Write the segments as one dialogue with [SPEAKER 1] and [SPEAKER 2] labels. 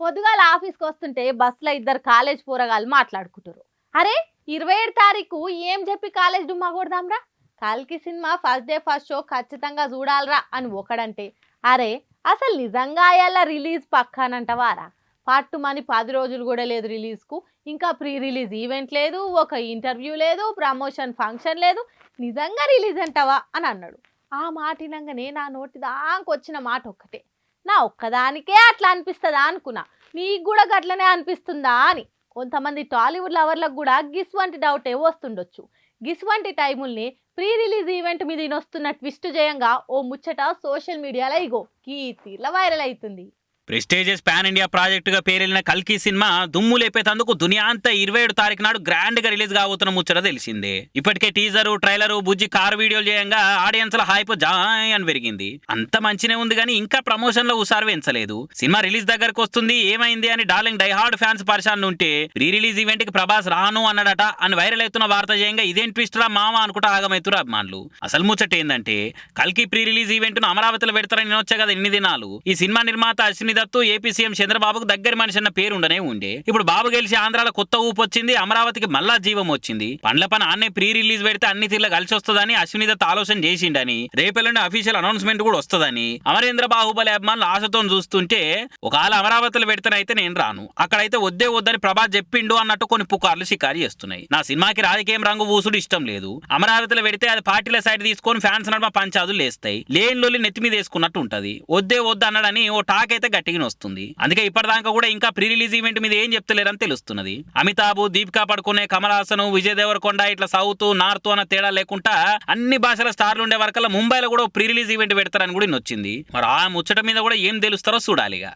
[SPEAKER 1] పొద్దుగాల ఆఫీస్కి వస్తుంటే బస్సులో ఇద్దరు కాలేజ్ పోరగాళ్ళు మాట్లాడుకుంటారు. అరే 27 తారీఖు ఏం చెప్పి కాలేజ్ డుమ్మా కొడదాంరా, కల్కి cinema first day first show ఖచ్చితంగా చూడాలరా అని ఒకడంటే, అరే అసలు నిజంగా అయ్యాల రిలీజ్ పక్కానంటవారా, పట్టుమని 10 రోజులు కూడా లేదు రిలీజ్కు, ఇంకా ప్రీ రిలీజ్ ఈవెంట్ లేదు, ఒక ఇంటర్వ్యూ లేదు, ప్రమోషన్ ఫంక్షన్ లేదు, నిజంగా రిలీజ్ అంటావా అని అన్నాడు. ఆ మాట వినంగానే నా నోటి దాకొచ్చిన మాట ఒక్కటే, నా ఒక్కదానికే అట్లా అనిపిస్తుందా అనుకున్నా, నీకు కూడా గట్లనే అనిపిస్తుందా అని. కొంతమంది టాలీవుడ్ లవర్లకు కూడా గిస్ వంటి డౌటే వస్తుండొచ్చు. గిస్ వంటి టైముల్ని ప్రీ రిలీజ్ ఈవెంట్ మీద వస్తున్న ట్విస్ట్ చేయంగా ఓ ముచ్చట సోషల్ మీడియాలో ఇగో ఈ తీర్ల వైరల్ అవుతుంది.
[SPEAKER 2] ప్రెస్టేజియస్ పాన్ ఇండియా ప్రాజెక్టుగా పేరెళ్ళిన కల్కి సినిమా దుమ్ము లేపేతందుకు దునియా అంతా 27 తారీఖు నాడు గ్రాండ్ గా రిలీజ్ కాబోతున్న ముచ్చట తెలిసిందే. ఇప్పటికే టీజరు ట్రైలరు బుజ్జి కారు వీడియోలు చేయంగా ఆడియన్స్ ల హైప్ జాయ్ అని పెరిగింది. అంత మంచినే ఉంది కానీ ఇంకా ప్రమోషన్ లో ఉసారు పెంచలేదు. సినిమా రిలీజ్ దగ్గరకు వస్తుంది, ఏమైంది అని డార్లింగ్ డైహార్డ్ ఫ్యాన్స్ పరిశాన్ ఉంటే ప్రీ రిలీజ్ ఈవెంట్ కి ప్రభాస్ రాను అన్నాడట అని వైరల్ అవుతున్న వార్త చేయంగా ఇదేం ట్విస్ట్ రా మామ అనుకుంటా ఆగమైతురు అభిమానులు. అసలు ముచ్చట ఏందంటే కల్కి ప్రీ రిలీజ్ ఈవెంట్ ను అమరావతిలో పెడతారని నేను వచ్చా కదా ఇన్ని దినాలు. ఈ సినిమా నిర్మాత అశ్విని దత్తు ఏపీ సీఎం చంద్రబాబుకు దగ్గర మనిషి అన్న పేరు ఉండనే ఉండే. ఇప్పుడు బాబు గెలిచి ఆంధ్రాలో కొత్త ఊపు వచ్చింది, అమరావతికి మళ్ళా జీవం వచ్చింది. పండ్ల పని ఆన్నే ప్రీ రిలీజ్ పెడితే అన్ని తీర్ల కలిసి వస్తుందని అశ్విని దత్ ఆలోచన చేసిండని, రేపెల్లుండి అఫీషియల్ అనౌన్స్మెంట్ కూడా వస్తుందని అమరేంద్ర బాహుబలి అభిమానులు ఆశతో చూస్తుంటే ఒకవేళ అమరావతిలో పెడితేనైతే నేను రాను, అక్కడైతే వద్దే వద్దని ప్రభాస్ చెప్పిండు అన్నట్టు కొన్ని పుకార్లు షికారు చేస్తున్నాయి. నా సినిమాకి రాజకీయం రంగు ఊసుడు ఇష్టం లేదు, అమరావతిలో పెడితే అది పార్టీల సైడ్ తీసుకొని ఫ్యాన్స్ నడుమ పంచాదులు లేస్తాయి, లేని లొల్లి నెత్తి మీద వేసుకున్నట్టు ఉంటది, వద్దే వద్దు అన్నాడని ఓ టాక్ అయితే గట్టిగా వస్తుంది. అందుకే ఇప్పటిదాకా కూడా ఇంకా ప్రీ రిలీజ్ ఈవెంట్ మీద ఏం చెప్తలేరని తెలుస్తున్నది. అమితాబ్, దీపికా పడుకునే, కమల్ హాసన్, విజయ్ దేవరకొండ ఇట్లా సౌత్ నార్త్ అన్న తేడా లేకుండా అన్ని భాషల స్టార్లు ఉండే వరకల్లా ముంబైలో కూడా ప్రీ రిలీజ్ ఈవెంట్ పెడతారని కూడా వచ్చింది. మరి ఆ ముచ్చట మీద కూడా ఏం తెలుస్తారో చూడాలిగా.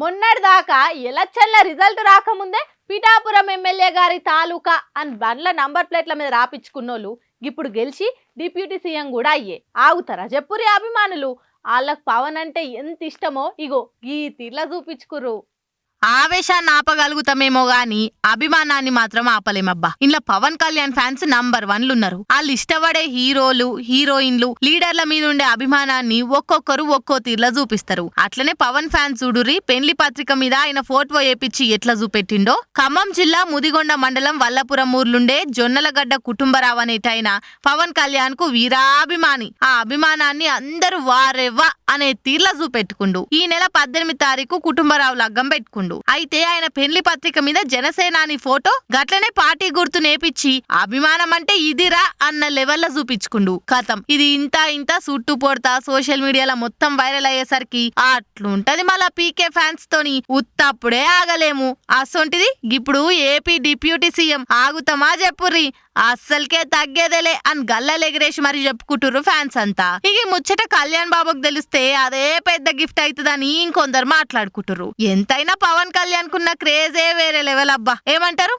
[SPEAKER 1] మొన్నటి దాకా ఎలక్షన్ల రిజల్ట్ రాకముందే పిఠాపురం ఎమ్మెల్యే గారి తాలూకా అని బండ్ల నంబర్ ప్లేట్ల మీద రాపించుకున్నోళ్ళు ఇప్పుడు గెలిచి డిప్యూటీ సీఎం కూడా అయ్యే ఆగుతారా చెప్పురి అభిమానులు. వాళ్ళకు పవన్ అంటే ఎంత ఇష్టమో ఇగో ఈ తీర్లా చూపించుకుర్రు.
[SPEAKER 3] ఆవేశాన్ని ఆపగలుగుతామేమో గాని అభిమానాన్ని మాత్రం ఆపలేమబ్బా. ఇంట్లో పవన్ కళ్యాణ్ ఫ్యాన్స్ నంబర్ 1లు ఉన్నారు. వాళ్ళు ఇష్టపడే హీరోలు, హీరోయిన్లు, లీడర్ల మీద ఉండే అభిమానాన్ని ఒక్కొక్కరు ఒక్కో తీర్లా చూపిస్తారు. అట్లనే పవన్ ఫ్యాన్స్ చూడురి పెండ్లి పత్రిక మీద ఆయన ఫోటో వేపించి ఎట్లా చూపెట్టిండో. ఖమ్మం జిల్లా ముదిగొండ మండలం వల్లపురం ఊర్లుండే జొన్నలగడ్డ కుటుంబరావు అనేటైన పవన్ కళ్యాణ్ కు వీరాభిమాని. ఆ అభిమానాన్ని అందరూ వారెవ్వా అనే తీర్లా చూపెట్టుకుండు. ఈ నెల 18 తారీఖు కుటుంబరావు లగ్గం పెట్టుకుండు. అయితే ఆయన పెళ్లి పత్రిక మీద జనసేనాని ఫోటో గట్లనే పార్టీ గుర్తు నేపిచ్చి అభిమానం అంటే ఇదిరా అన్న లెవెల్లో చూపించుకుండు. కథం ఇది ఇంత సుట్టు పొడతా సోషల్ మీడియాలో మొత్తం వైరల్ అయ్యేసరికి అట్లుంటది. మళ్ళా పీకే ఫ్యాన్స్ తోని ఉత్తప్పుడే ఆగలేము. అసొంటిది ఇప్పుడు ఏపీ డిప్యూటీ సీఎం ఆగుతామా చెప్పుర్రి, అస్సలకే తగ్గేదేలే అని గల్లలెగిరేసి మరి చెప్పుకుంటుర్రు ఫ్యాన్స్ అంతా. ఇక ముచ్చట కళ్యాణ్ బాబుకు తెలిస్తే అదే పెద్ద గిఫ్ట్ అవుతుందని ఇంకొందరు మాట్లాడుకుంటుర్రు. ఎంతైనా పవన్ కళ్యాణ్ కున్న క్రేజే వేరే లెవెల్ అబ్బా, ఏమంటారు?